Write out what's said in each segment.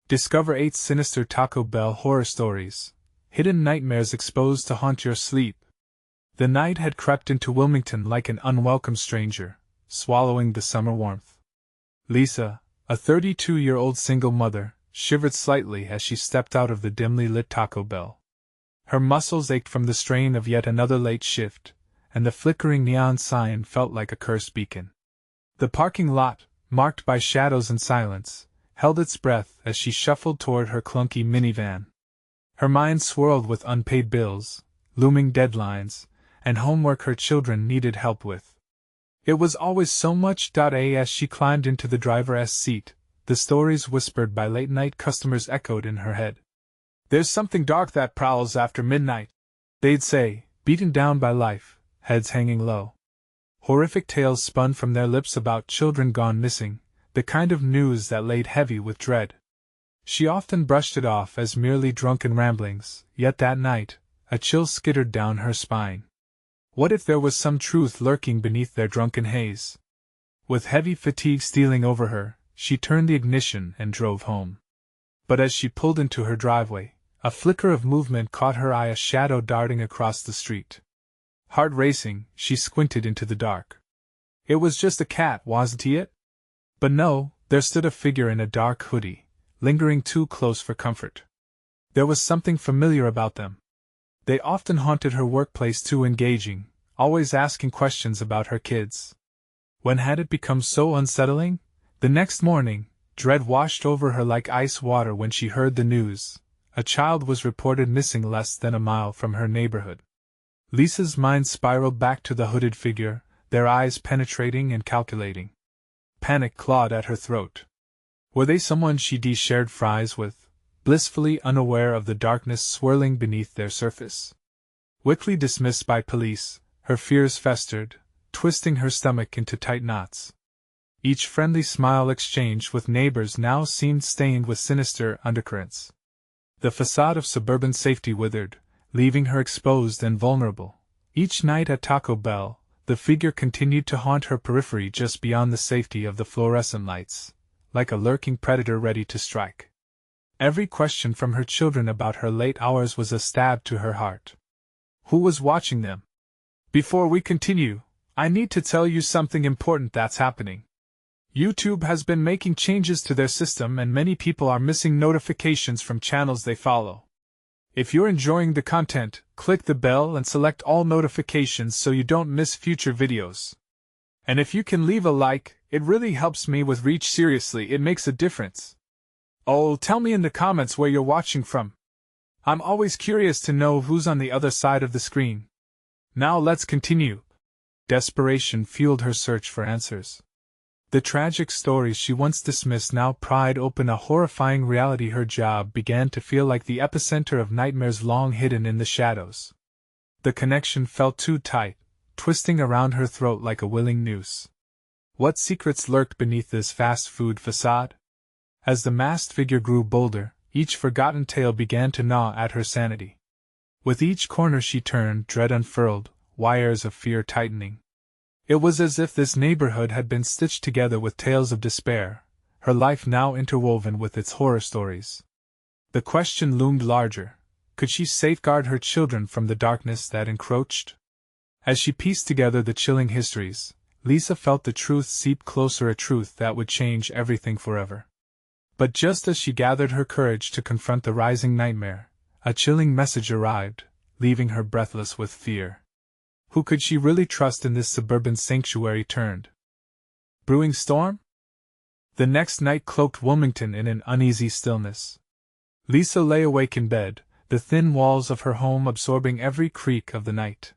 Discover 8 sinister Taco Bell horror stories. Hidden nightmares exposed to haunt your sleep. The night had crept into Wilmington like an unwelcome stranger, swallowing the summer warmth. Lisa, a 32-year-old single mother, shivered slightly as she stepped out of the dimly lit Taco Bell. Her muscles ached from the strain of yet another late shift, and the flickering neon sign felt like a cursed beacon. The parking lot, marked by shadows and silence, held its breath as she shuffled toward her clunky minivan. Her mind swirled with unpaid bills, looming deadlines, and homework her children needed help with. It was always so much. As she climbed into the driver's seat, the stories whispered by late-night customers echoed in her head. "There's something dark that prowls after midnight," they'd say, beaten down by life, heads hanging low. Horrific tales spun from their lips about children gone missing, the kind of news that laid heavy with dread. She often brushed it off as merely drunken ramblings, yet that night, a chill skittered down her spine. What if there was some truth lurking beneath their drunken haze? With heavy fatigue stealing over her, she turned the ignition and drove home. But as she pulled into her driveway, a flicker of movement caught her eye, a shadow darting across the street. Heart racing, she squinted into the dark. It was just a cat, wasn't it? But no, there stood a figure in a dark hoodie, lingering too close for comfort. There was something familiar about them. They often haunted her workplace, too engaging, always asking questions about her kids. When had it become so unsettling? The next morning, dread washed over her like ice water when she heard the news. A child was reported missing less than a mile from her neighborhood. Lisa's mind spiraled back to the hooded figure, their eyes penetrating and calculating. Panic clawed at her throat. Were they someone she'd shared fries with, blissfully unaware of the darkness swirling beneath their surface? Quickly dismissed by police, her fears festered, twisting her stomach into tight knots. Each friendly smile exchanged with neighbors now seemed stained with sinister undercurrents. The facade of suburban safety withered, leaving her exposed and vulnerable. Each night at Taco Bell, the figure continued to haunt her periphery just beyond the safety of the fluorescent lights, like a lurking predator ready to strike. Every question from her children about her late hours was a stab to her heart. Who was watching them? Before we continue, I need to tell you something important that's happening. YouTube has been making changes to their system and many people are missing notifications from channels they follow. If you're enjoying the content, click the bell and select all notifications so you don't miss future videos. And if you can leave a like, it really helps me with reach. Seriously, it makes a difference. Oh, tell me in the comments where you're watching from. I'm always curious to know who's on the other side of the screen. Now let's continue. Desperation fueled her search for answers. The tragic stories she once dismissed now pried open a horrifying reality. Her job began to feel like the epicenter of nightmares long hidden in the shadows. The connection felt too tight, twisting around her throat like a willing noose. What secrets lurked beneath this fast food facade? As the masked figure grew bolder, each forgotten tale began to gnaw at her sanity. With each corner she turned, dread unfurled, wires of fear tightening. It was as if this neighborhood had been stitched together with tales of despair, her life now interwoven with its horror stories. The question loomed larger: could she safeguard her children from the darkness that encroached? As she pieced together the chilling histories, Lisa felt the truth seep closer, a truth that would change everything forever. But just as she gathered her courage to confront the rising nightmare, a chilling message arrived, leaving her breathless with fear. Who could she really trust in this suburban sanctuary turned brewing storm? The next night cloaked Wilmington in an uneasy stillness. Lisa lay awake in bed, the thin walls of her home absorbing every creak of the night.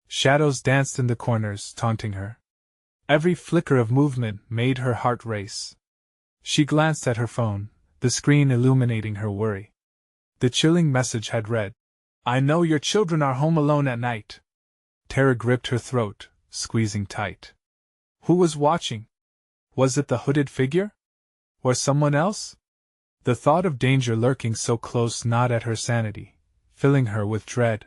Shadows danced in the corners, taunting her. Every flicker of movement made her heart race. She glanced at her phone, the screen illuminating her worry. The chilling message had read, "I know your children are home alone at night." Terror gripped her throat, squeezing tight. Who was watching? Was it the hooded figure? Or someone else? The thought of danger lurking so close gnawed at her sanity, filling her with dread.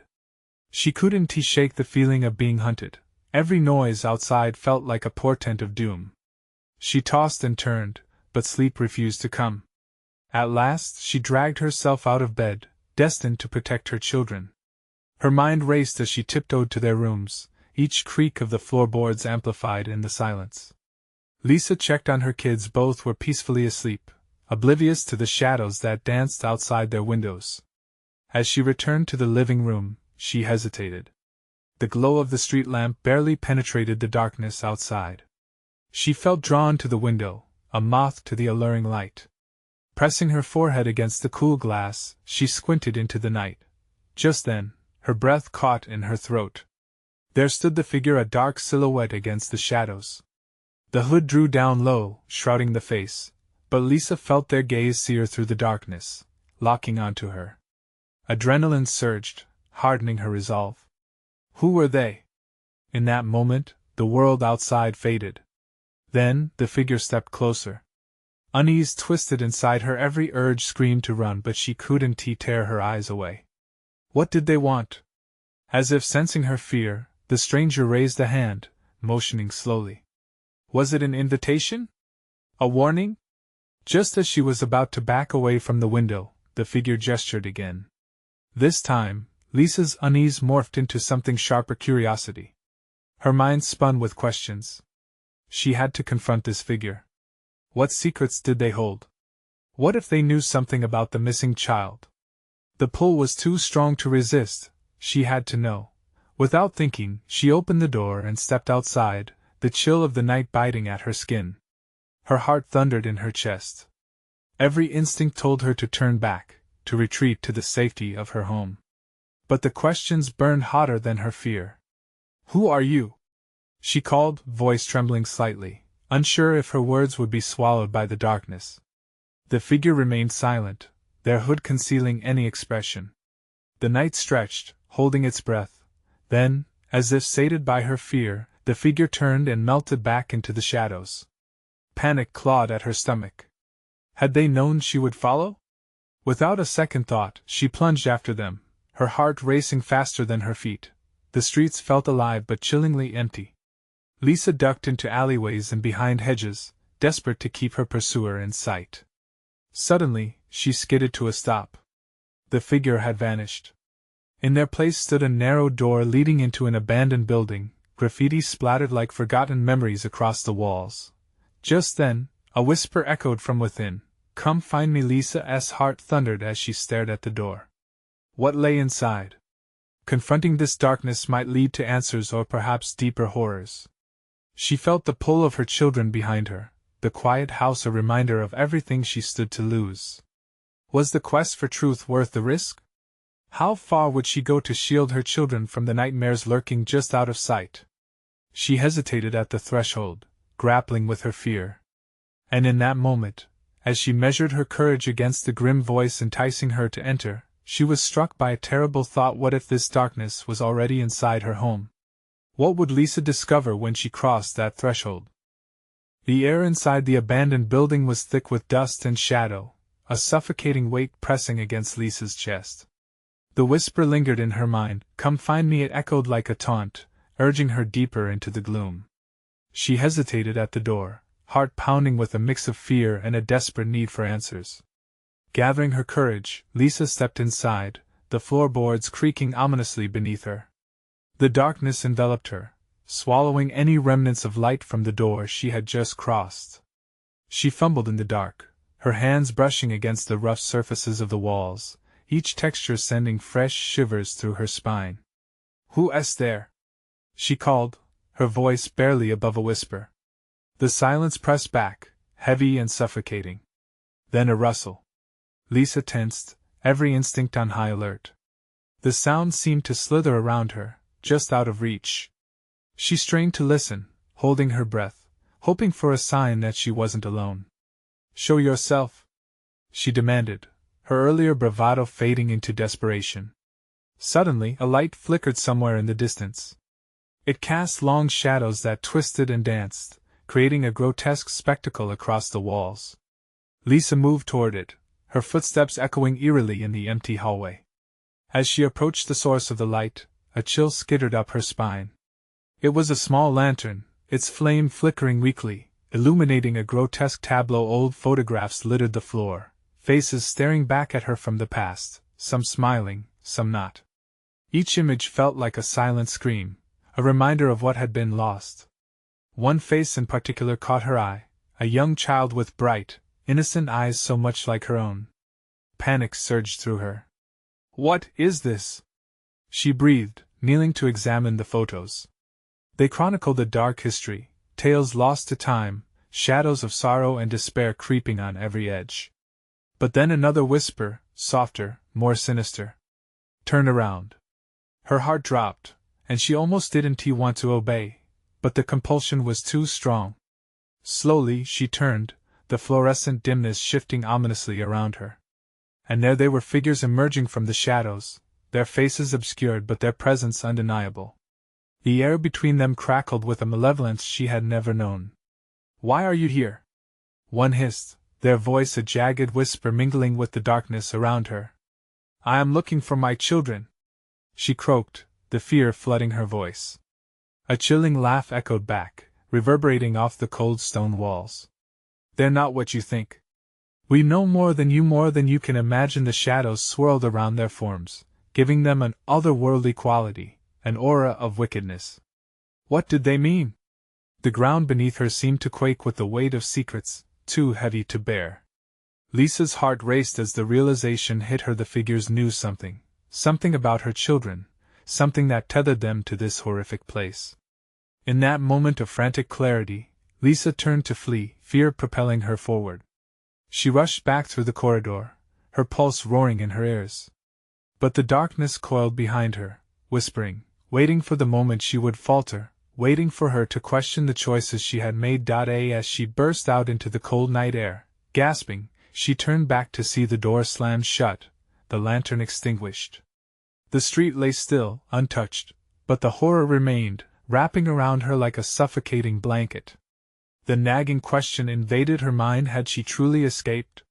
She couldn't shake the feeling of being hunted. Every noise outside felt like a portent of doom. She tossed and turned, but sleep refused to come. At last, she dragged herself out of bed, destined to protect her children. Her mind raced as she tiptoed to their rooms, each creak of the floorboards amplified in the silence. Lisa checked on her kids. Both were peacefully asleep, oblivious to the shadows that danced outside their windows. As she returned to the living room, she hesitated. The glow of the street lamp barely penetrated the darkness outside. She felt drawn to the window, a moth to the alluring light. Pressing her forehead against the cool glass, she squinted into the night. Just then, her breath caught in her throat. There stood the figure, a dark silhouette against the shadows. The hood drew down low, shrouding the face, but Lisa felt their gaze sear through the darkness, locking onto her. Adrenaline surged, hardening her resolve. Who were they? In that moment, the world outside faded. Then, the figure stepped closer. Unease twisted inside her, every urge screamed to run, but she couldn't tear her eyes away. What did they want? As if sensing her fear, the stranger raised a hand, motioning slowly. Was it an invitation? A warning? Just as she was about to back away from the window, the figure gestured again. This time, Lisa's unease morphed into something sharper: curiosity. Her mind spun with questions. She had to confront this figure. What secrets did they hold? What if they knew something about the missing child? The pull was too strong to resist. She had to know. Without thinking, she opened the door and stepped outside, the chill of the night biting at her skin. Her heart thundered in her chest. Every instinct told her to turn back, to retreat to the safety of her home. But the questions burned hotter than her fear. Who are you? She called, voice trembling slightly, unsure if her words would be swallowed by the darkness. The figure remained silent, their hood concealing any expression. The night stretched, holding its breath. Then, as if sated by her fear, the figure turned and melted back into the shadows. Panic clawed at her stomach. Had they known she would follow? Without a second thought, she plunged after them, her heart racing faster than her feet. The streets felt alive but chillingly empty. Lisa ducked into alleyways and behind hedges, desperate to keep her pursuer in sight. Suddenly, she skidded to a stop. The figure had vanished. In their place stood a narrow door leading into an abandoned building, graffiti splattered like forgotten memories across the walls. Just then, a whisper echoed from within. "Come find me." Lisa's heart thundered as she stared at the door. What lay inside? Confronting this darkness might lead to answers or perhaps deeper horrors. She felt the pull of her children behind her, the quiet house a reminder of everything she stood to lose. Was the quest for truth worth the risk? How far would she go to shield her children from the nightmares lurking just out of sight? She hesitated at the threshold, grappling with her fear. And in that moment, as she measured her courage against the grim voice enticing her to enter, she was struck by a terrible thought. What if this darkness was already inside her home? What would Lisa discover when she crossed that threshold? The air inside the abandoned building was thick with dust and shadow, a suffocating weight pressing against Lisa's chest. The whisper lingered in her mind. "Come find me." It echoed like a taunt, urging her deeper into the gloom. She hesitated at the door, heart pounding with a mix of fear and a desperate need for answers. Gathering her courage, Lisa stepped inside, the floorboards creaking ominously beneath her. The darkness enveloped her, swallowing any remnants of light from the door she had just crossed. She fumbled in the dark, her hands brushing against the rough surfaces of the walls, each texture sending fresh shivers through her spine. "Who's there?" she called, her voice barely above a whisper. The silence pressed back, heavy and suffocating. Then a rustle. Lisa tensed, every instinct on high alert. The sound seemed to slither around her, just out of reach. She strained to listen, holding her breath, hoping for a sign that she wasn't alone. "Show yourself," she demanded, her earlier bravado fading into desperation. Suddenly, a light flickered somewhere in the distance. It cast long shadows that twisted and danced, creating a grotesque spectacle across the walls. Lisa moved toward it, her footsteps echoing eerily in the empty hallway. As she approached the source of the light, a chill skittered up her spine. It was a small lantern, its flame flickering weakly, illuminating a grotesque tableau. Old photographs littered the floor, faces staring back at her from the past, some smiling, some not. Each image felt like a silent scream, a reminder of what had been lost. One face in particular caught her eye, a young child with bright, innocent eyes so much like her own. Panic surged through her. "What is this?" she breathed, kneeling to examine the photos. They chronicled a dark history, tales lost to time, shadows of sorrow and despair creeping on every edge. But then another whisper, softer, more sinister. "Turn around." Her heart dropped, and she almost didn't want to obey, but the compulsion was too strong. Slowly she turned, the fluorescent dimness shifting ominously around her. And there they were, figures emerging from the shadows, their faces obscured but their presence undeniable. The air between them crackled with a malevolence she had never known. "Why are you here?" one hissed, their voice a jagged whisper mingling with the darkness around her. "I am looking for my children," she croaked, the fear flooding her voice. A chilling laugh echoed back, reverberating off the cold stone walls. "They're not what you think. We know more than you can imagine." The shadows swirled around their forms, giving them an otherworldly quality, an aura of wickedness. What did they mean? The ground beneath her seemed to quake with the weight of secrets, too heavy to bear. Lisa's heart raced as the realization hit her. The figures knew something about her children, something that tethered them to this horrific place. In that moment of frantic clarity, Lisa turned to flee, fear propelling her forward. She rushed back through the corridor, her pulse roaring in her ears. But the darkness coiled behind her, whispering, waiting for the moment she would falter, waiting for her to question the choices she had made. As she burst out into the cold night air, gasping, she turned back to see the door slammed shut, the lantern extinguished. The street lay still, untouched, but the horror remained, wrapping around her like a suffocating blanket. The nagging question invaded her mind: had she truly escaped?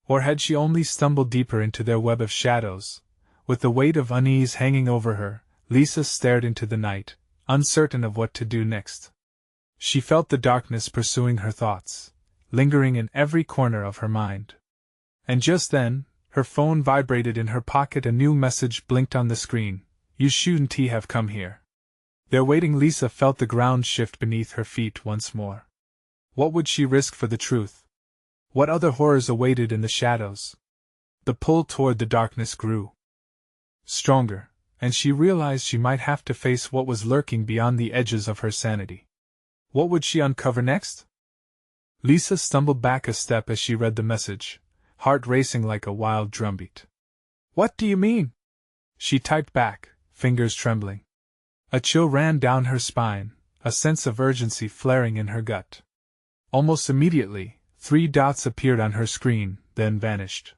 Or had she only stumbled deeper into their web of shadows? With the weight of unease hanging over her, Lisa stared into the night, uncertain of what to do next. She felt the darkness pursuing her thoughts, lingering in every corner of her mind. And just then, her phone vibrated in her pocket. A new message blinked on the screen. "You shouldn't have come here." There waiting, Lisa felt the ground shift beneath her feet once more. What would she risk for the truth? What other horrors awaited in the shadows? The pull toward the darkness grew stronger, and she realized she might have to face what was lurking beyond the edges of her sanity. What would she uncover next? Lisa stumbled back a step as she read the message, heart racing like a wild drumbeat. "What do you mean?" she typed back, fingers trembling. A chill ran down her spine, a sense of urgency flaring in her gut. Almost immediately, 3 dots appeared on her screen, then vanished.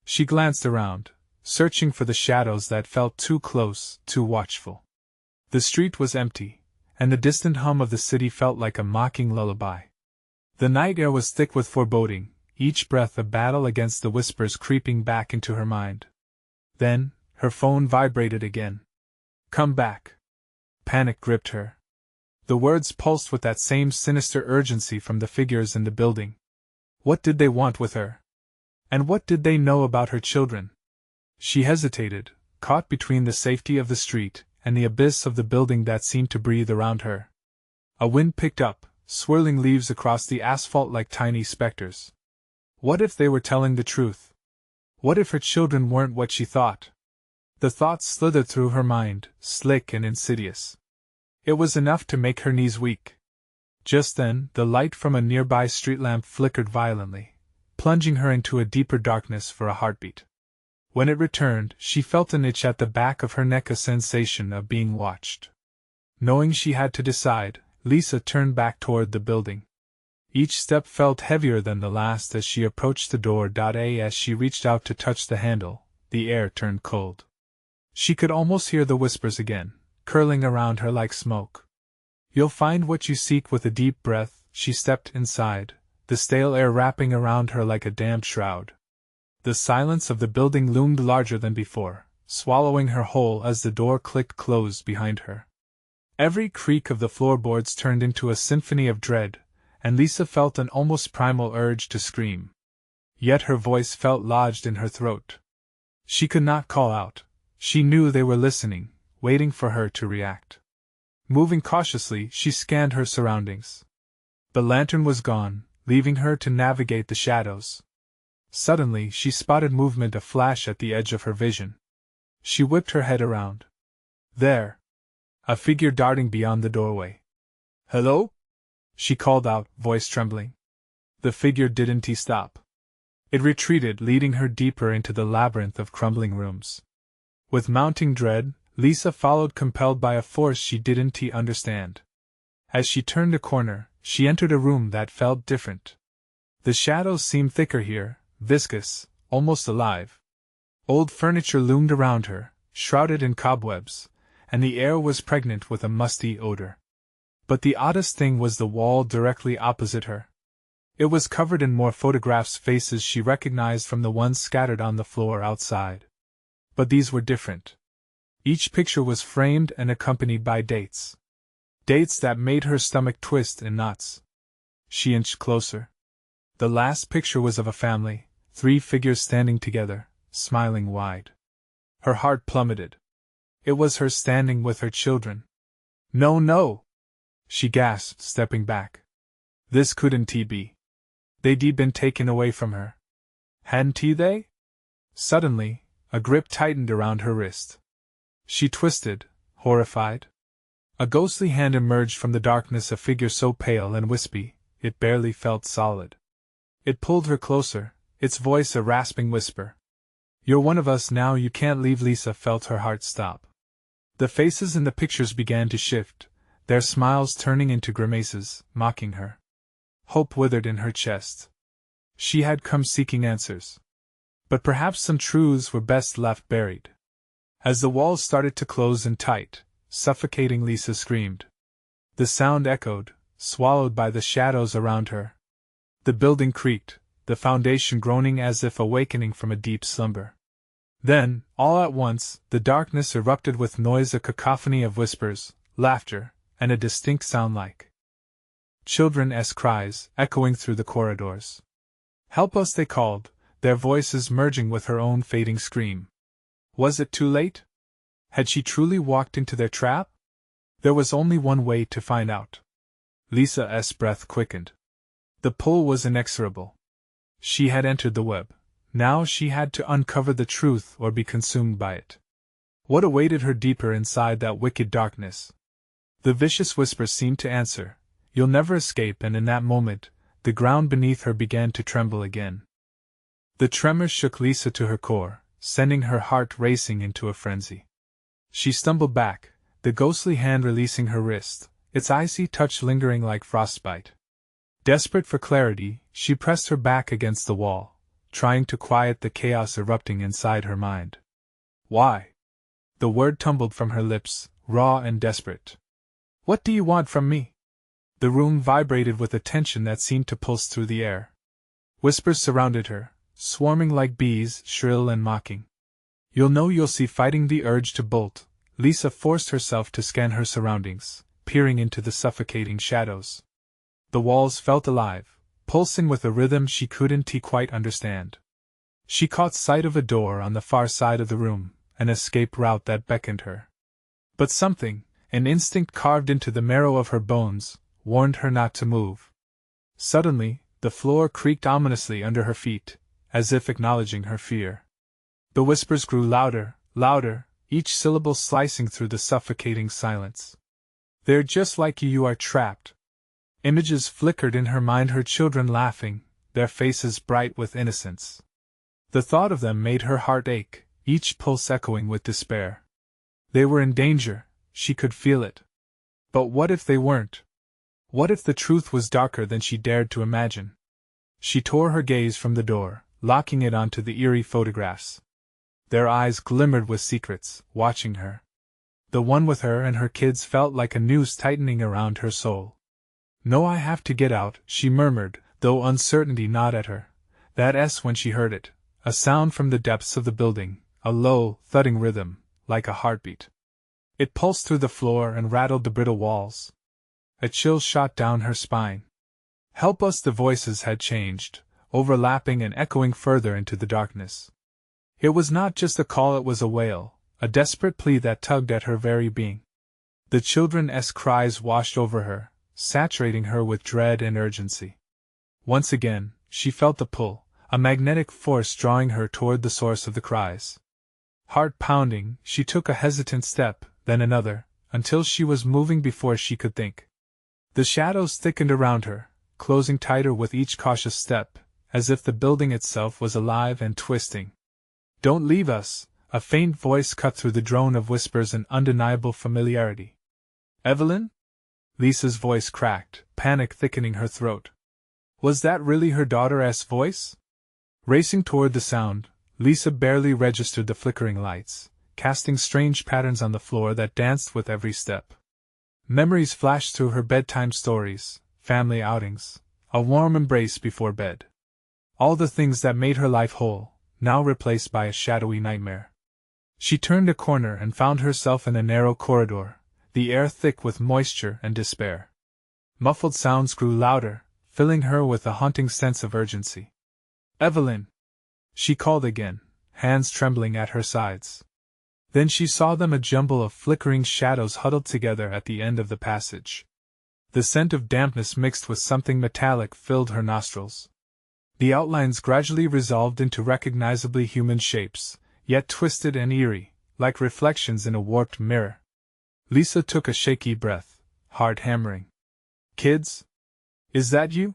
She glanced around, searching for the shadows that felt too close, too watchful. The street was empty, and the distant hum of the city felt like a mocking lullaby. The night air was thick with foreboding, each breath a battle against the whispers creeping back into her mind. Then, her phone vibrated again. "Come back." Panic gripped her. The words pulsed with that same sinister urgency from the figures in the building. What did they want with her? And what did they know about her children? She hesitated, caught between the safety of the street and the abyss of the building that seemed to breathe around her. A wind picked up, swirling leaves across the asphalt like tiny specters. What if they were telling the truth? What if her children weren't what she thought? The thoughts slithered through her mind, slick and insidious. It was enough to make her knees weak. Just then, the light from a nearby street lamp flickered violently, plunging her into a deeper darkness for a heartbeat. When it returned, she felt an itch at the back of her neck, a sensation of being watched. Knowing she had to decide, Lisa turned back toward the building. Each step felt heavier than the last as she approached the door. As she reached out to touch the handle, the air turned cold. She could almost hear the whispers again, curling around her like smoke. "You'll find what you seek." With a deep breath, she stepped inside, the stale air wrapping around her like a damp shroud. The silence of the building loomed larger than before, swallowing her whole as the door clicked closed behind her. Every creak of the floorboards turned into a symphony of dread, and Lisa felt an almost primal urge to scream. yet her voice felt lodged in her throat. She could not call out. She knew they were listening, waiting for her to react. Moving cautiously, she scanned her surroundings. The lantern was gone, leaving her to navigate the shadows. Suddenly, she spotted movement a flash at the edge of her vision. She whipped her head around. There! A figure darting beyond the doorway. "Hello?" she called out, voice trembling. The figure didn't stop. It retreated, leading her deeper into the labyrinth of crumbling rooms. With mounting dread, Lisa followed, compelled by a force she didn't understand. As she turned a corner, she entered a room that felt different. The shadows seemed thicker here, viscous, almost alive. Old furniture loomed around her, shrouded in cobwebs, and the air was pregnant with a musty odor. But the oddest thing was the wall directly opposite her. It was covered in more photographs, faces she recognized from the ones scattered on the floor outside. But these were different. Each picture was framed and accompanied by dates. Dates that made her stomach twist in knots. She inched closer. The last picture was of a family, 3 figures standing together, smiling wide. Her heart plummeted. It was her standing with her children. "No, no!" she gasped, stepping back. This couldn't be. They'd been taken away from her. Hadn't they? Suddenly, a grip tightened around her wrist. She twisted, horrified. A ghostly hand emerged from the darkness, a figure so pale and wispy, it barely felt solid. It pulled her closer, its voice a rasping whisper. "You're one of us now, you can't leave." Lisa felt her heart stop. The faces in the pictures began to shift, their smiles turning into grimaces, mocking her. Hope withered in her chest. She had come seeking answers. But perhaps some truths were best left buried. As the walls started to close in tight, suffocating, Lisa screamed. The sound echoed, swallowed by the shadows around her. The building creaked, the foundation groaning as if awakening from a deep slumber. Then, all at once, the darkness erupted with noise, a cacophony of whispers, laughter, and a distinct sound like children's cries, echoing through the corridors. "Help us," they called, their voices merging with her own fading scream. Was it too late? Had she truly walked into their trap? There was only one way to find out. Lisa's breath quickened. The pull was inexorable. She had entered the web. Now she had to uncover the truth or be consumed by it. What awaited her deeper inside that wicked darkness? The vicious whisper seemed to answer, "You'll never escape," and in that moment, the ground beneath her began to tremble again. The tremor shook Lisa to her core, sending her heart racing into a frenzy. She stumbled back, the ghostly hand releasing her wrist, its icy touch lingering like frostbite. Desperate for clarity, she pressed her back against the wall, trying to quiet the chaos erupting inside her mind. "Why?" The word tumbled from her lips, raw and desperate. "What do you want from me?" The room vibrated with a tension that seemed to pulse through the air. Whispers surrounded her, swarming like bees, shrill and mocking. "You'll know, you'll see." Fighting the urge to bolt, Lisa forced herself to scan her surroundings, peering into the suffocating shadows. The walls felt alive, pulsing with a rhythm she couldn't quite understand. She caught sight of a door on the far side of the room, an escape route that beckoned her. But something, an instinct carved into the marrow of her bones, warned her not to move. Suddenly, the floor creaked ominously under her feet, as if acknowledging her fear. The whispers grew louder, louder, each syllable slicing through the suffocating silence. "They're just like you are trapped." Images flickered in her mind, her children laughing, their faces bright with innocence. The thought of them made her heart ache, each pulse echoing with despair. They were in danger, she could feel it. But what if they weren't? What if the truth was darker than she dared to imagine? She tore her gaze from the door, locking it onto the eerie photographs. Their eyes glimmered with secrets, watching her. The one with her and her kids felt like a noose tightening around her soul. "No, I have to get out," she murmured, though uncertainty gnawed at her. That's when she heard it, a sound from the depths of the building, a low, thudding rhythm, like a heartbeat. It pulsed through the floor and rattled the brittle walls. A chill shot down her spine. "Help us!" The voices had changed, overlapping and echoing further into the darkness. It was not just a call, it was a wail, a desperate plea that tugged at her very being. The children's cries washed over her, saturating her with dread and urgency. Once again, she felt the pull, a magnetic force drawing her toward the source of the cries. Heart pounding, she took a hesitant step, then another, until she was moving before she could think. The shadows thickened around her, closing tighter with each cautious step, as if the building itself was alive and twisting. "Don't leave us," a faint voice cut through the drone of whispers and undeniable familiarity. "Evelyn?" Lisa's voice cracked, panic thickening her throat. Was that really her daughter's voice? Racing toward the sound, Lisa barely registered the flickering lights, casting strange patterns on the floor that danced with every step. Memories flashed through her bedtime stories, family outings, a warm embrace before bed. All the things that made her life whole, now replaced by a shadowy nightmare. She turned a corner and found herself in a narrow corridor, the air thick with moisture and despair. Muffled sounds grew louder, filling her with a haunting sense of urgency. "Evelyn!" she called again, hands trembling at her sides. Then she saw them, a jumble of flickering shadows huddled together at the end of the passage. The scent of dampness mixed with something metallic filled her nostrils. The outlines gradually resolved into recognizably human shapes, yet twisted and eerie, like reflections in a warped mirror. Lisa took a shaky breath, heart hammering. "Kids? Is that you?"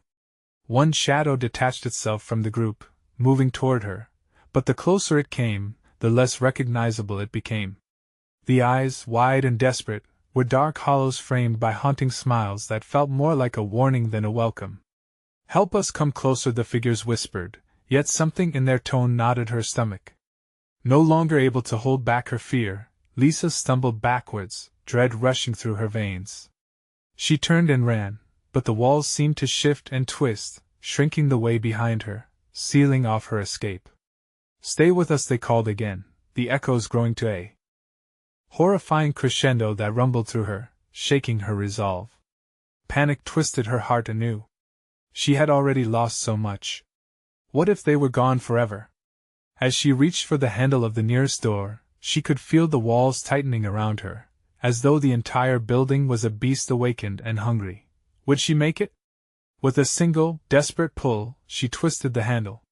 One shadow detached itself from the group, moving toward her, but the closer it came, the less recognizable it became. The eyes, wide and desperate, were dark hollows framed by haunting smiles that felt more like a warning than a welcome. "Help us come closer," the figures whispered, yet something in their tone knotted her stomach. No longer able to hold back her fear, Lisa stumbled backwards, dread rushing through her veins. She turned and ran, but the walls seemed to shift and twist, shrinking the way behind her, sealing off her escape. "Stay with us," they called again, the echoes growing to a horrifying crescendo that rumbled through her, shaking her resolve. Panic twisted her heart anew. She had already lost so much. What if they were gone forever? As she reached for the handle of the nearest door, she could feel the walls tightening around her, as though the entire building was a beast awakened and hungry. Would she make it? With a single, desperate pull, she twisted the handle.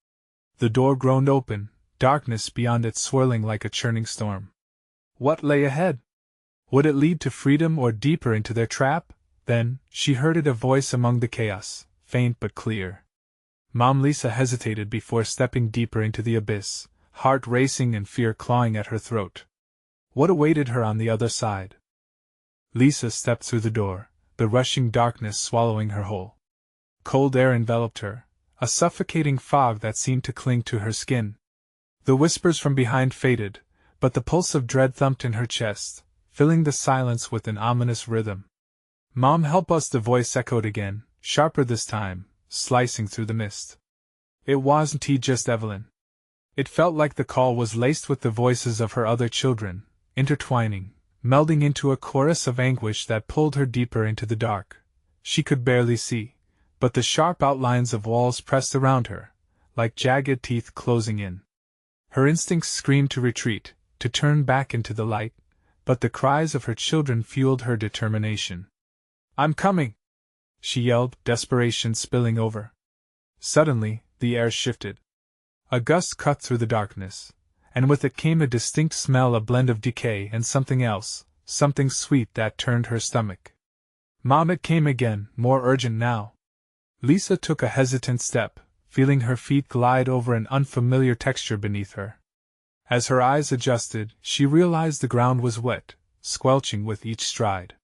The door groaned open, darkness beyond it swirling like a churning storm. What lay ahead? Would it lead to freedom or deeper into their trap? Then, she heard it, a voice among the chaos, faint but clear. Mom. Lisa hesitated before stepping deeper into the abyss, heart racing and fear clawing at her throat. What awaited her on the other side? Lisa stepped through the door, the rushing darkness swallowing her whole. Cold air enveloped her, a suffocating fog that seemed to cling to her skin. The whispers from behind faded, but the pulse of dread thumped in her chest, filling the silence with an ominous rhythm. "Mom, help us," the voice echoed again, sharper this time, slicing through the mist. It wasn't just Evelyn. It felt like the call was laced with the voices of her other children, intertwining, melding into a chorus of anguish that pulled her deeper into the dark. She could barely see, but the sharp outlines of walls pressed around her, like jagged teeth closing in. Her instincts screamed to retreat, to turn back into the light, but the cries of her children fueled her determination. "I'm coming!" she yelled, desperation spilling over. Suddenly, the air shifted. A gust cut through the darkness, and with it came a distinct smell, a blend of decay and something else, something sweet that turned her stomach. "Mom!" It came again, more urgent now. Lisa took a hesitant step, feeling her feet glide over an unfamiliar texture beneath her. As her eyes adjusted, she realized the ground was wet, squelching with each stride.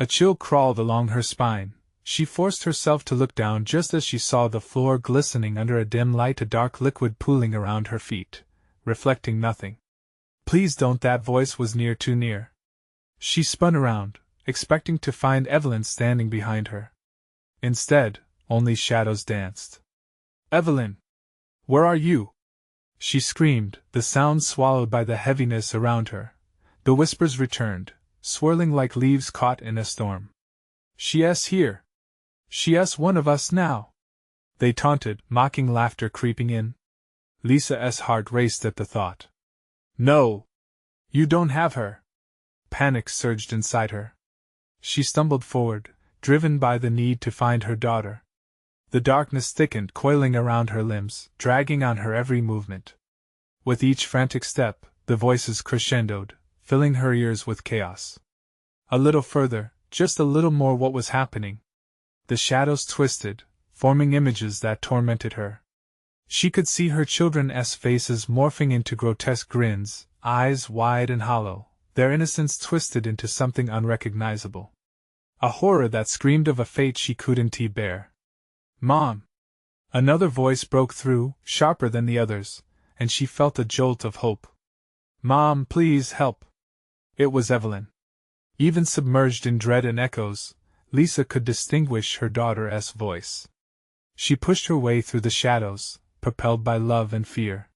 A chill crawled along her spine. She forced herself to look down just as she saw the floor glistening under a dim light, a dark liquid pooling around her feet, reflecting nothing. "Please don't!" That voice was near, too near. She spun around, expecting to find Evelyn standing behind her. Instead, only shadows danced. "Evelyn! Where are you?" she screamed, the sound swallowed by the heaviness around her. The whispers returned, swirling like leaves caught in a storm. "She's here! She's one of us now!" they taunted, mocking laughter creeping in. Lisa's heart raced at the thought. No! You don't have her! Panic surged inside her. She stumbled forward, driven by the need to find her daughter. The darkness thickened, coiling around her limbs, dragging on her every movement. With each frantic step, the voices crescendoed, filling her ears with chaos. A little further, just a little more. What was happening? The shadows twisted, forming images that tormented her. She could see her children's faces morphing into grotesque grins, eyes wide and hollow, their innocence twisted into something unrecognizable. A horror that screamed of a fate she couldn't bear. Mom! Another voice broke through, sharper than the others, and she felt a jolt of hope. Mom, please help! It was Evelyn. Even submerged in dread and echoes, Lisa could distinguish her daughter's voice. She pushed her way through the shadows, propelled by love and fear.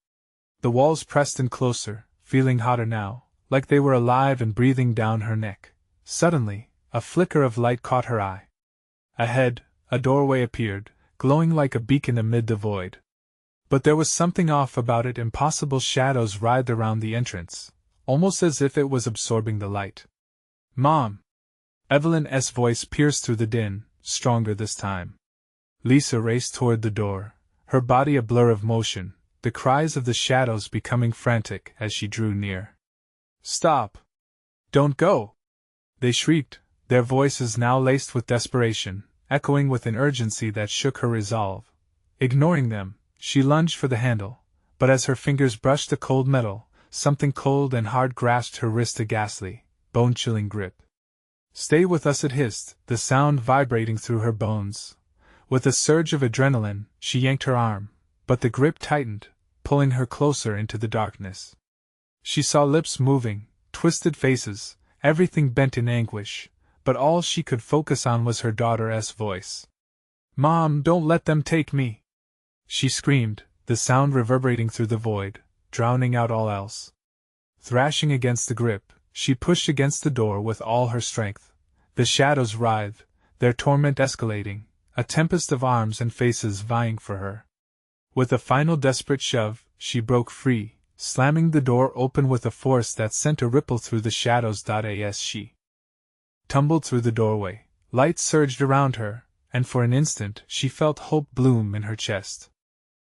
The walls pressed in closer, feeling hotter now, like they were alive and breathing down her neck. Suddenly, a flicker of light caught her eye. Ahead, a doorway appeared, glowing like a beacon amid the void. But there was something off about it. Impossible shadows writhed around the entrance, almost as if it was absorbing the light. Mom! Evelyn's voice pierced through the din, stronger this time. Lisa raced toward the door, her body a blur of motion, the cries of the shadows becoming frantic as she drew near. Stop! Don't go! They shrieked, their voices now laced with desperation, echoing with an urgency that shook her resolve. Ignoring them, she lunged for the handle, but as her fingers brushed the cold metal, something cold and hard grasped her wrist, a ghastly, bone-chilling grip. Stay with us, it hissed, the sound vibrating through her bones. With a surge of adrenaline, she yanked her arm, but the grip tightened, pulling her closer into the darkness. She saw lips moving, twisted faces, everything bent in anguish, but all she could focus on was her daughter's voice. Mom, don't let them take me! She screamed, the sound reverberating through the void, drowning out all else. Thrashing against the grip, she pushed against the door with all her strength. The shadows writhed, their torment escalating, a tempest of arms and faces vying for her. With a final desperate shove, she broke free, slamming the door open with a force that sent a ripple through the shadows. As she tumbled through the doorway, light surged around her, and for an instant she felt hope bloom in her chest.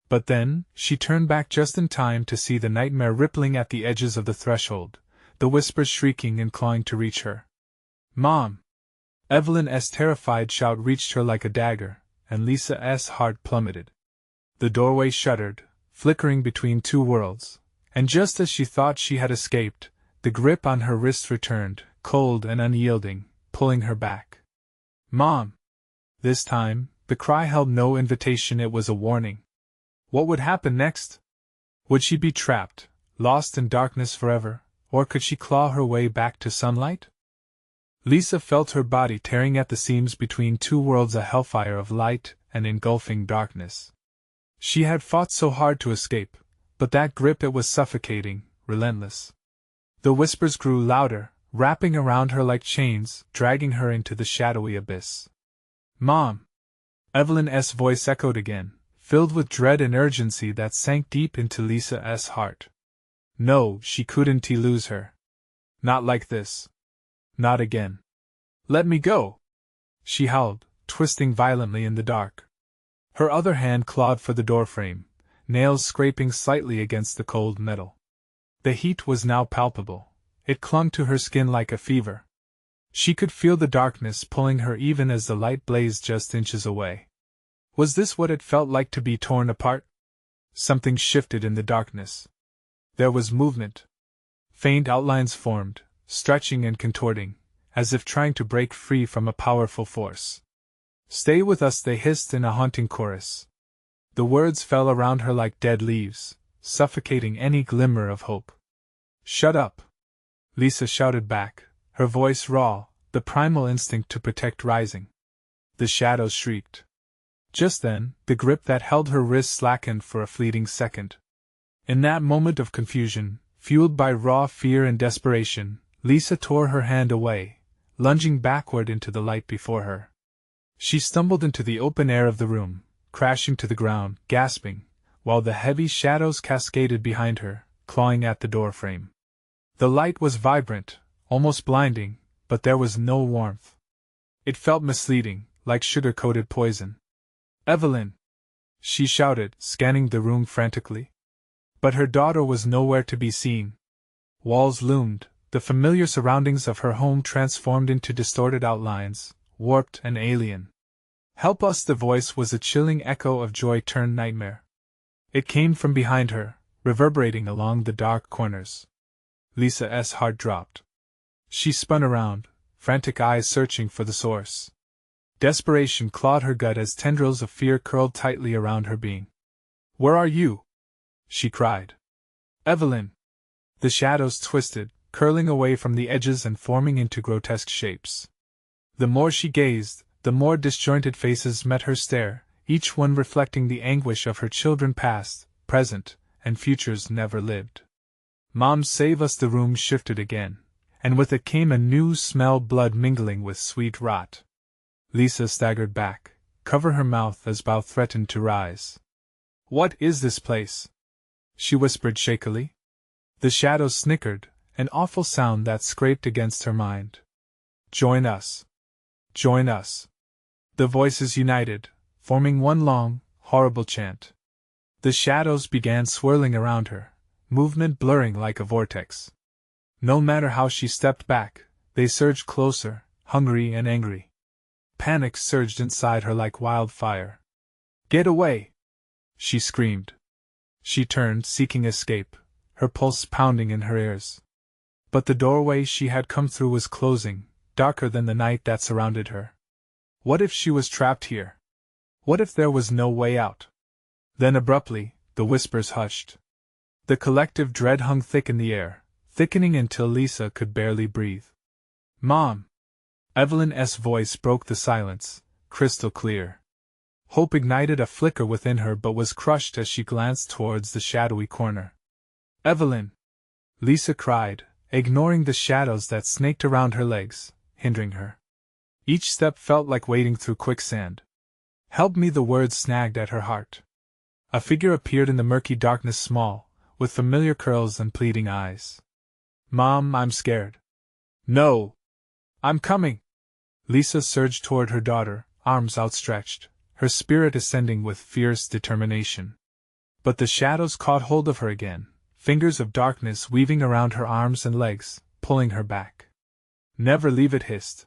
But then, she turned back just in time to see the nightmare rippling at the edges of the threshold, the whispers shrieking and clawing to reach her. Mom! Evelyn's terrified shout reached her like a dagger, and Lisa's heart plummeted. The doorway shuddered, flickering between two worlds, and just as she thought she had escaped, the grip on her wrist returned, cold and unyielding, pulling her back. Mom! This time, the cry held no invitation, it was a warning. What would happen next? Would she be trapped, lost in darkness forever, or could she claw her way back to sunlight? Lisa felt her body tearing at the seams between two worlds, a hellfire of light and engulfing darkness. She had fought so hard to escape, but that grip, it was suffocating, relentless. The whispers grew louder, wrapping around her like chains, dragging her into the shadowy abyss. Mom! Evelyn's voice echoed again, filled with dread and urgency that sank deep into Lisa's heart. No, she couldn't lose her. Not like this. Not again. Let me go! She howled, twisting violently in the dark. Her other hand clawed for the doorframe, nails scraping slightly against the cold metal. The heat was now palpable. It clung to her skin like a fever. She could feel the darkness pulling her even as the light blazed just inches away. Was this what it felt like to be torn apart? Something shifted in the darkness. There was movement. Faint outlines formed, stretching and contorting, as if trying to break free from a powerful force. Stay with us, they hissed in a haunting chorus. The words fell around her like dead leaves, suffocating any glimmer of hope. Shut up! Lisa shouted back, her voice raw, the primal instinct to protect rising. The shadows shrieked. Just then, the grip that held her wrist slackened for a fleeting second. In that moment of confusion, fueled by raw fear and desperation, Lisa tore her hand away, lunging backward into the light before her. She stumbled into the open air of the room, crashing to the ground, gasping, while the heavy shadows cascaded behind her, clawing at the door frame. The light was vibrant, almost blinding, but there was no warmth. It felt misleading, like sugar-coated poison. "Evelyn!" she shouted, scanning the room frantically. But her daughter was nowhere to be seen. Walls loomed, the familiar surroundings of her home transformed into distorted outlines, warped and alien. "Help us!" The voice was a chilling echo of joy turned nightmare. It came from behind her, reverberating along the dark corners. Lisa's heart dropped. She spun around, frantic eyes searching for the source. Desperation clawed her gut as tendrils of fear curled tightly around her being. "Where are you?" she cried. "Evelyn!" The shadows twisted, curling away from the edges and forming into grotesque shapes. The more she gazed, the more disjointed faces met her stare, each one reflecting the anguish of her children past, present, and futures never lived. "Mom, save us!" The room shifted again, and with it came a new smell, blood mingling with sweet rot. Lisa staggered back, covered her mouth as Bao threatened to rise. "What is this place?" she whispered shakily. The shadows snickered, an awful sound that scraped against her mind. "Join us! Join us!" The voices united, forming one long, horrible chant. The shadows began swirling around her, movement blurring like a vortex. No matter how she stepped back, they surged closer, hungry and angry. Panic surged inside her like wildfire. "Get away!" she screamed. She turned, seeking escape, her pulse pounding in her ears. But the doorway she had come through was closing, darker than the night that surrounded her. What if she was trapped here? What if there was no way out? Then abruptly, the whispers hushed. The collective dread hung thick in the air, thickening until Lisa could barely breathe. "Mom!" Evelyn's voice broke the silence, crystal clear. Hope ignited a flicker within her but was crushed as she glanced towards the shadowy corner. "Evelyn!" Lisa cried, ignoring the shadows that snaked around her legs, hindering her. Each step felt like wading through quicksand. "Help me!" The words snagged at her heart. A figure appeared in the murky darkness, small, with familiar curls and pleading eyes. "Mom, I'm scared." "No! I'm coming!" Lisa surged toward her daughter, arms outstretched, her spirit ascending with fierce determination. But the shadows caught hold of her again, fingers of darkness weaving around her arms and legs, pulling her back. "Never leave!" it hissed.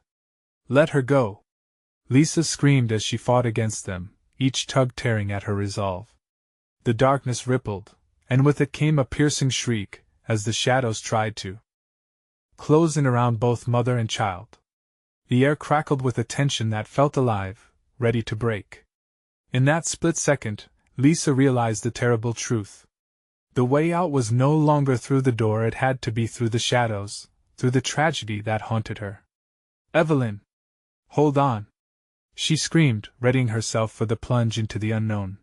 "Let her go!" Lisa screamed as she fought against them, each tug tearing at her resolve. The darkness rippled, and with it came a piercing shriek, as the shadows tried to close in around both mother and child. The air crackled with a tension that felt alive, ready to break. In that split second, Lisa realized the terrible truth. The way out was no longer through the door, it had to be through the shadows, through the tragedy that haunted her. "Evelyn! Hold on!" she screamed, readying herself for the plunge into the unknown.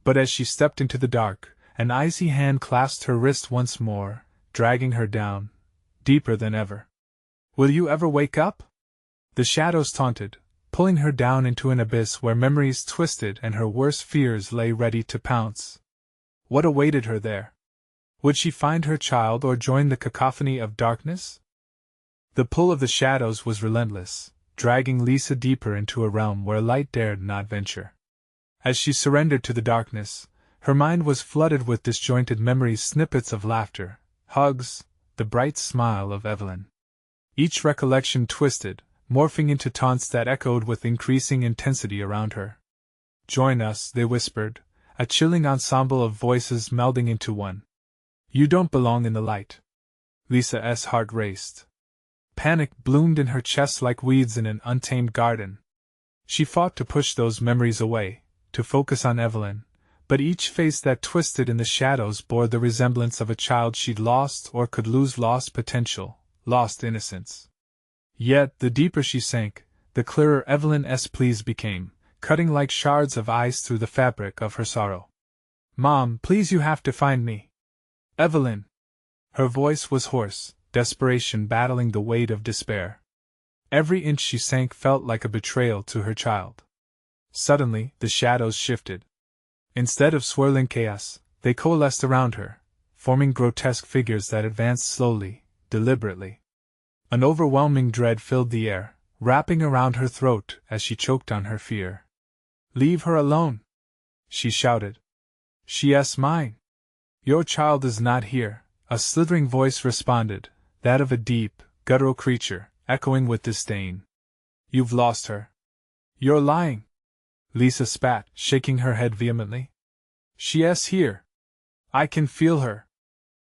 But as she stepped into the dark, an icy hand clasped her wrist once more, dragging her down, deeper than ever. "Will you ever wake up?" The shadows taunted, pulling her down into an abyss where memories twisted and her worst fears lay ready to pounce. What awaited her there? Would she find her child or join the cacophony of darkness? The pull of the shadows was relentless, dragging Lisa deeper into a realm where light dared not venture. As she surrendered to the darkness, her mind was flooded with disjointed memories, snippets of laughter, hugs, the bright smile of Evelyn. Each recollection twisted, morphing into taunts that echoed with increasing intensity around her. "Join us," they whispered, a chilling ensemble of voices melding into one. "You don't belong in the light." Lisa's heart raced. Panic bloomed in her chest like weeds in an untamed garden. She fought to push those memories away, to focus on Evelyn, but each face that twisted in the shadows bore the resemblance of a child she'd lost or could lose, lost potential, lost innocence. Yet, the deeper she sank, the clearer Evelyn's pleas became, cutting like shards of ice through the fabric of her sorrow. "Mom, please, you have to find me." "Evelyn!" Her voice was hoarse, desperation battling the weight of despair. Every inch she sank felt like a betrayal to her child. Suddenly, the shadows shifted. Instead of swirling chaos, they coalesced around her, forming grotesque figures that advanced slowly, deliberately. An overwhelming dread filled the air, wrapping around her throat as she choked on her fear. "Leave her alone!" she shouted. "She's mine!" "Your child is not here," a slithering voice responded, that of a deep, guttural creature, echoing with disdain. "You've lost her." "You're lying!" Lisa spat, shaking her head vehemently. "She's here! I can feel her!"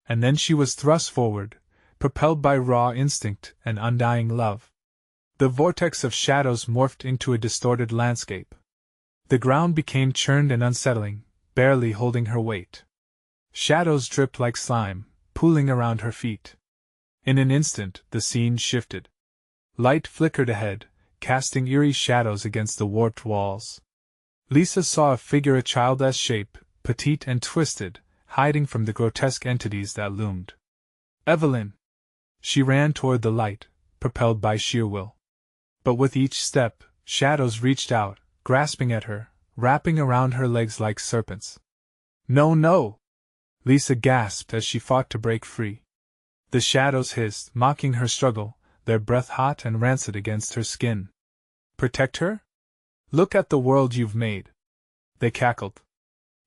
And then she was thrust forward, propelled by raw instinct and undying love. The vortex of shadows morphed into a distorted landscape. The ground became churned and unsettling, barely holding her weight. Shadows dripped like slime, pooling around her feet. In an instant, the scene shifted. Light flickered ahead, casting eerie shadows against the warped walls. Lisa saw a figure a child's shape, petite and twisted, hiding from the grotesque entities that loomed. Evelyn! She ran toward the light, propelled by sheer will. But with each step, shadows reached out, grasping at her, wrapping around her legs like serpents. "No, no!" Lisa gasped as she fought to break free. The shadows hissed, mocking her struggle, their breath hot and rancid against her skin. "Protect her? Look at the world you've made!" they cackled.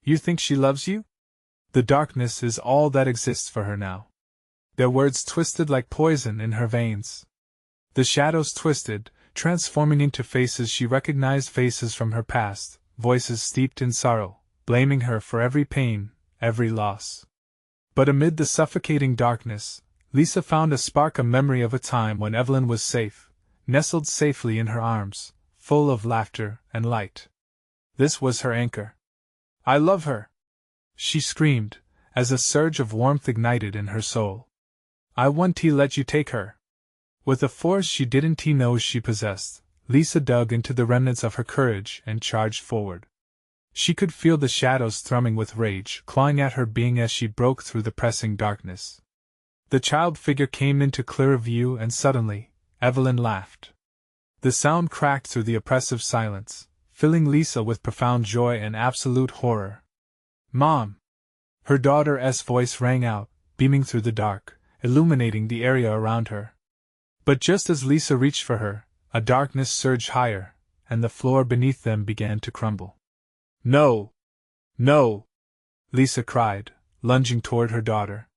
"You think she loves you? The darkness is all that exists for her now." Their words twisted like poison in her veins. The shadows twisted, transforming into faces she recognized, faces from her past, voices steeped in sorrow, blaming her for every pain, every loss. But amid the suffocating darkness, Lisa found a spark, a memory of a time when Evelyn was safe, nestled safely in her arms, full of laughter and light. This was her anchor. "I love her!" she screamed, as a surge of warmth ignited in her soul. "I want to let you take her." With a force she didn't know she possessed, Lisa dug into the remnants of her courage and charged forward. She could feel the shadows thrumming with rage, clawing at her being as she broke through the pressing darkness. The child figure came into clearer view, and suddenly, Evelyn laughed. The sound cracked through the oppressive silence, filling Lisa with profound joy and absolute horror. "Mom!" Her daughter's voice rang out, beaming through the dark, illuminating the area around her. But just as Lisa reached for her, a darkness surged higher, and the floor beneath them began to crumble. "No! No!" Lisa cried, lunging toward her daughter.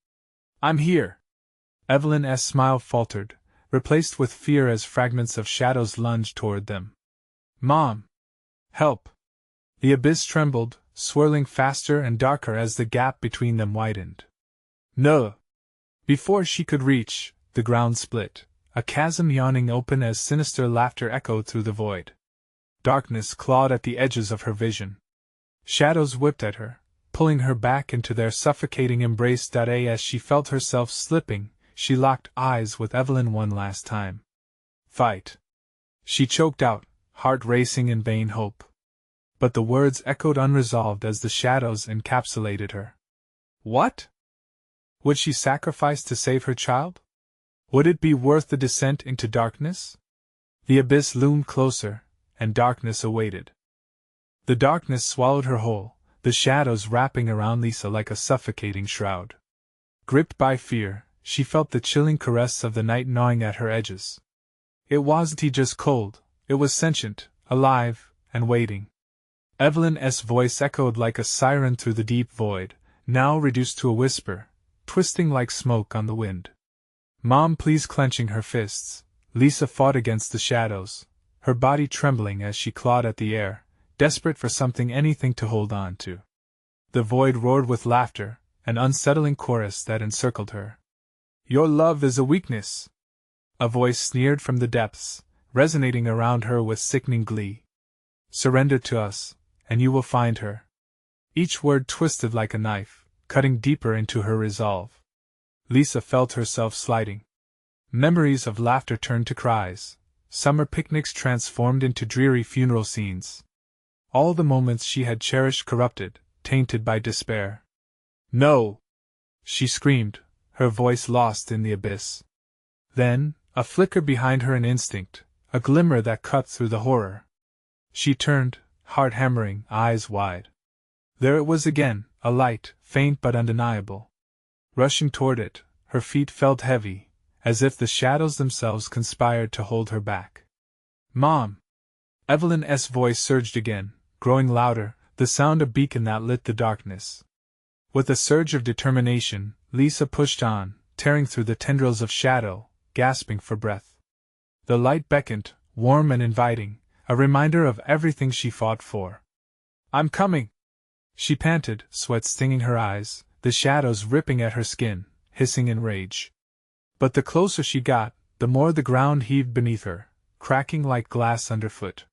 "I'm here!" Evelyn's smile faltered, replaced with fear as fragments of shadows lunged toward them. "Mom! Help!" The abyss trembled, swirling faster and darker as the gap between them widened. "No!" Before she could reach, the ground split, a chasm yawning open as sinister laughter echoed through the void. Darkness clawed at the edges of her vision. Shadows whipped at her, pulling her back into their suffocating embrace. As she felt herself slipping, she locked eyes with Evelyn one last time. "Fight!" she choked out, heart racing in vain hope. But the words echoed unresolved as the shadows encapsulated her. What? Would she sacrifice to save her child? Would it be worth the descent into darkness? The abyss loomed closer, and darkness awaited. The darkness swallowed her whole, the shadows wrapping around Lisa like a suffocating shroud. Gripped by fear, she felt the chilling caress of the night gnawing at her edges. It wasn't just cold, it was sentient, alive, and waiting. Evelyn's voice echoed like a siren through the deep void, now reduced to a whisper, twisting like smoke on the wind. "Mom, please!" Clenching her fists, Lisa fought against the shadows, her body trembling as she clawed at the air, desperate for something, anything to hold on to. The void roared with laughter, an unsettling chorus that encircled her. "Your love is a weakness!" A voice sneered from the depths, resonating around her with sickening glee. "Surrender to us, and you will find her." Each word twisted like a knife, cutting deeper into her resolve. Lisa felt herself sliding. Memories of laughter turned to cries, summer picnics transformed into dreary funeral scenes. All the moments she had cherished corrupted, tainted by despair. "No!" she screamed, her voice lost in the abyss. Then, a flicker behind her, an instinct, a glimmer that cut through the horror. She turned, heart hammering, eyes wide. There it was again, a light, faint but undeniable. Rushing toward it, her feet felt heavy, as if the shadows themselves conspired to hold her back. "Mom!" Evelyn's voice surged again, growing louder, the sound a beacon that lit the darkness. With a surge of determination, Lisa pushed on, tearing through the tendrils of shadow, gasping for breath. The light beckoned, warm and inviting, a reminder of everything she fought for. "I'm coming!" She panted, sweat stinging her eyes, the shadows ripping at her skin, hissing in rage. But the closer she got, the more the ground heaved beneath her, cracking like glass underfoot.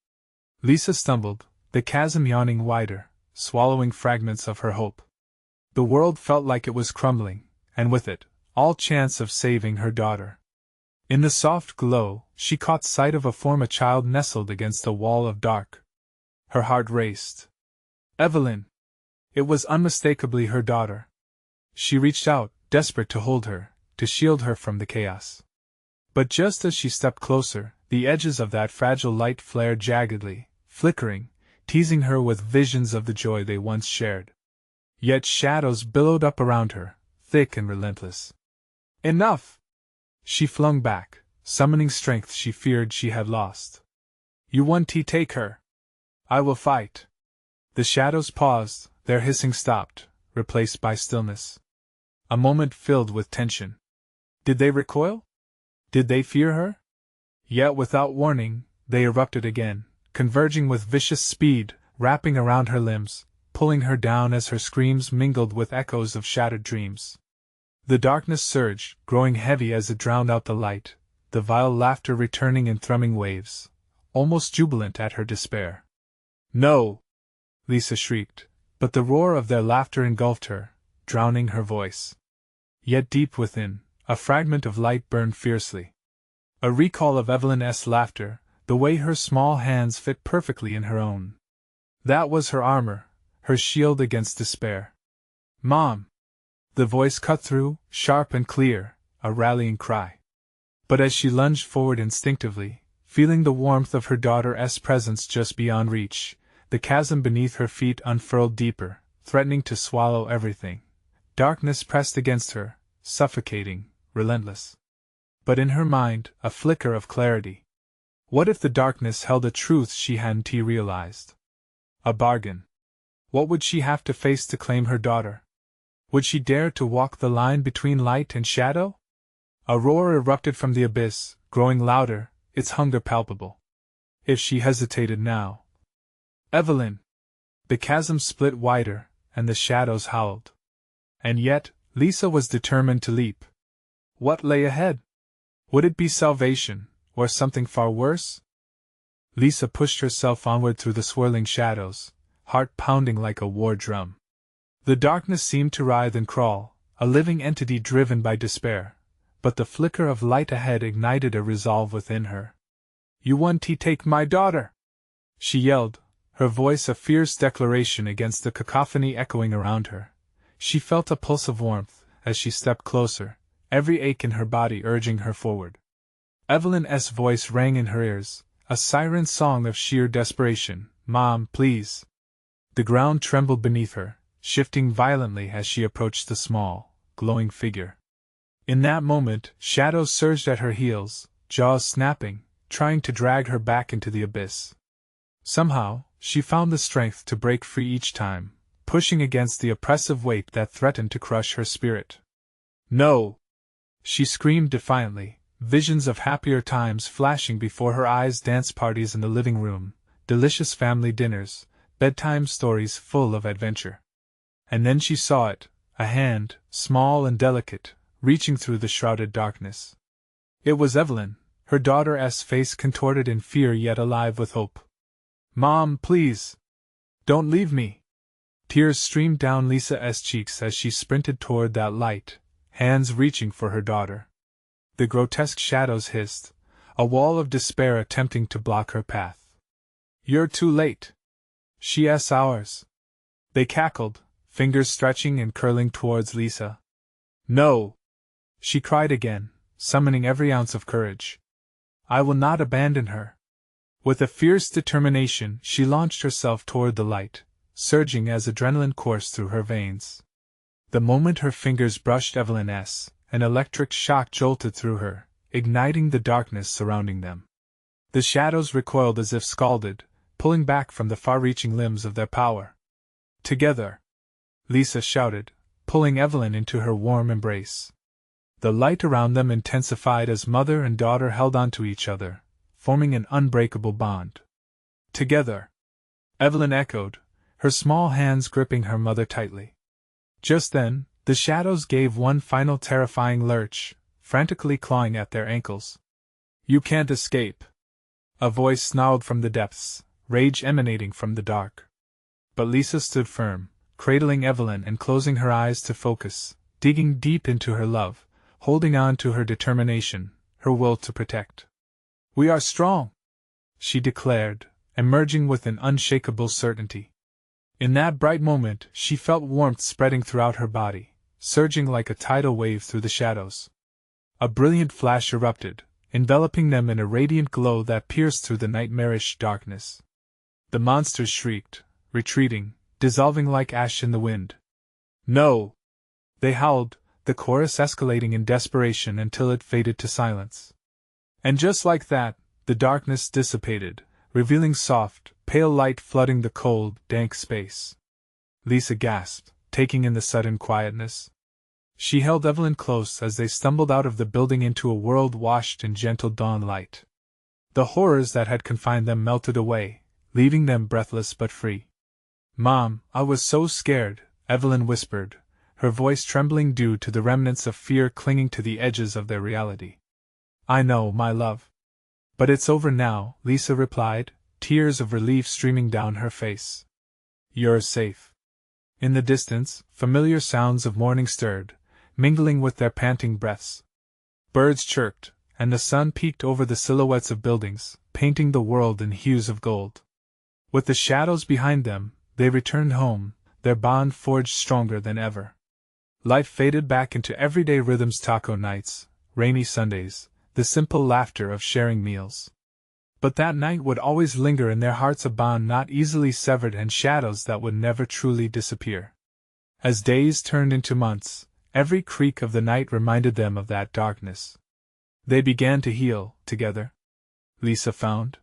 Lisa stumbled, the chasm yawning wider, swallowing fragments of her hope. The world felt like it was crumbling, and with it, all chance of saving her daughter. In the soft glow, she caught sight of a form, a child nestled against a wall of dark. Her heart raced. Evelyn! It was unmistakably her daughter. She reached out, desperate to hold her, to shield her from the chaos. But just as she stepped closer, the edges of that fragile light flared jaggedly, flickering, teasing her with visions of the joy they once shared. Yet shadows billowed up around her, thick and relentless. "Enough!" She flung back, summoning strength she feared she had lost. "You want to take her? I will fight." The shadows paused, their hissing stopped, replaced by stillness. A moment filled with tension. Did they recoil? Did they fear her? Yet without warning, they erupted again, converging with vicious speed, wrapping around her limbs, pulling her down as her screams mingled with echoes of shattered dreams. The darkness surged, growing heavy as it drowned out the light, the vile laughter returning in thrumming waves, almost jubilant at her despair. "No!" Lisa shrieked, but the roar of their laughter engulfed her, drowning her voice. Yet deep within, a fragment of light burned fiercely. A recall of Evelyn's laughter, the way her small hands fit perfectly in her own. That was her armor, her shield against despair. "Mom!" The voice cut through, sharp and clear, a rallying cry. But as she lunged forward instinctively, feeling the warmth of her daughter's presence just beyond reach, the chasm beneath her feet unfurled deeper, threatening to swallow everything. Darkness pressed against her, suffocating, relentless. But in her mind, a flicker of clarity. What if the darkness held a truth she hadn't realized? A bargain. What would she have to face to claim her daughter? Would she dare to walk the line between light and shadow? A roar erupted from the abyss, growing louder, its hunger palpable. If she hesitated now... "Evelyn!" The chasm split wider, and the shadows howled. And yet, Lisa was determined to leap. What lay ahead? Would it be salvation, or something far worse? Lisa pushed herself onward through the swirling shadows, heart pounding like a war drum. The darkness seemed to writhe and crawl, a living entity driven by despair, but the flicker of light ahead ignited a resolve within her. "You want to take my daughter?" she yelled, her voice a fierce declaration against the cacophony echoing around her. She felt a pulse of warmth as she stepped closer, every ache in her body urging her forward. Evelyn's voice rang in her ears, a siren song of sheer desperation. "Mom, please!" The ground trembled beneath her, shifting violently as she approached the small, glowing figure. In that moment, shadows surged at her heels, jaws snapping, trying to drag her back into the abyss. Somehow, she found the strength to break free each time, pushing against the oppressive weight that threatened to crush her spirit. "No!" she screamed defiantly, visions of happier times flashing before her eyes, dance parties in the living room, delicious family dinners, bedtime stories full of adventure. And then she saw it, a hand, small and delicate, reaching through the shrouded darkness. It was Evelyn, her daughter's face contorted in fear yet alive with hope. "Mom, please! Don't leave me!" Tears streamed down Lisa's cheeks as she sprinted toward that light, hands reaching for her daughter. The grotesque shadows hissed, a wall of despair attempting to block her path. "You're too late. She's ours." They cackled, fingers stretching and curling towards Lisa. "No!" she cried again, summoning every ounce of courage. "I will not abandon her. With a fierce determination, she launched herself toward the light, surging as adrenaline coursed through her veins. The moment her fingers brushed Evelyn's, an electric shock jolted through her, igniting the darkness surrounding them. The shadows recoiled as if scalded, pulling back from the far-reaching limbs of their power. "Together!" Lisa shouted, pulling Evelyn into her warm embrace. The light around them intensified as mother and daughter held onto each other, forming an unbreakable bond. "Together!" Evelyn echoed, her small hands gripping her mother tightly. Just then, the shadows gave one final terrifying lurch, frantically clawing at their ankles. "You can't escape!" A voice snarled from the depths, rage emanating from the dark. But Lisa stood firm, cradling Evelyn and closing her eyes to focus, digging deep into her love, holding on to her determination, her will to protect. "We are strong!" she declared, emerging with an unshakable certainty. In that bright moment, she felt warmth spreading throughout her body, surging like a tidal wave through the shadows. A brilliant flash erupted, enveloping them in a radiant glow that pierced through the nightmarish darkness. The monsters shrieked, retreating, dissolving like ash in the wind. "No!" they howled, the chorus escalating in desperation until it faded to silence. And just like that, the darkness dissipated, revealing soft, pale light flooding the cold, dank space. Lisa gasped, taking in the sudden quietness. She held Evelyn close as they stumbled out of the building into a world washed in gentle dawn light. The horrors that had confined them melted away, leaving them breathless but free. "Mom, I was so scared," Evelyn whispered, her voice trembling due to the remnants of fear clinging to the edges of their reality. "I know, my love. But it's over now," Lisa replied, tears of relief streaming down her face. "You're safe." In the distance, familiar sounds of morning stirred, mingling with their panting breaths. Birds chirped, and the sun peeked over the silhouettes of buildings, painting the world in hues of gold. With the shadows behind them, they returned home, their bond forged stronger than ever. Life faded back into everyday rhythms: taco nights, rainy Sundays, the simple laughter of sharing meals. But that night would always linger in their hearts, a bond not easily severed and shadows that would never truly disappear. As days turned into months, every creak of the night reminded them of that darkness. They began to heal, together. Lisa found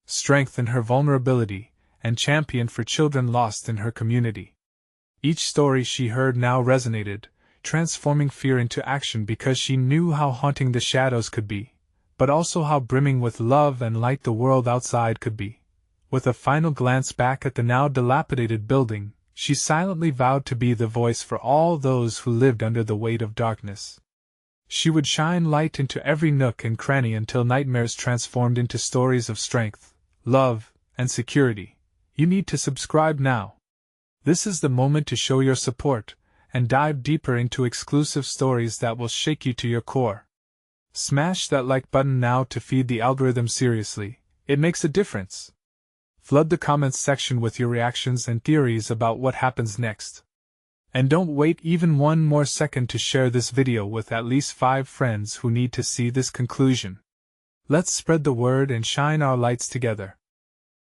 strength in her vulnerability, and champion for children lost in her community. Each story she heard now resonated, transforming fear into action because she knew how haunting the shadows could be, but also how brimming with love and light the world outside could be. With a final glance back at the now dilapidated building, she silently vowed to be the voice for all those who lived under the weight of darkness. She would shine light into every nook and cranny until nightmares transformed into stories of strength, love, and security. You need to subscribe now. This is the moment to show your support, and dive deeper into exclusive stories that will shake you to your core. Smash that like button now to feed the algorithm seriously, it makes a difference. Flood the comments section with your reactions and theories about what happens next. And don't wait even one more second to share this video with at least 5 friends who need to see this conclusion. Let's spread the word and shine our lights together.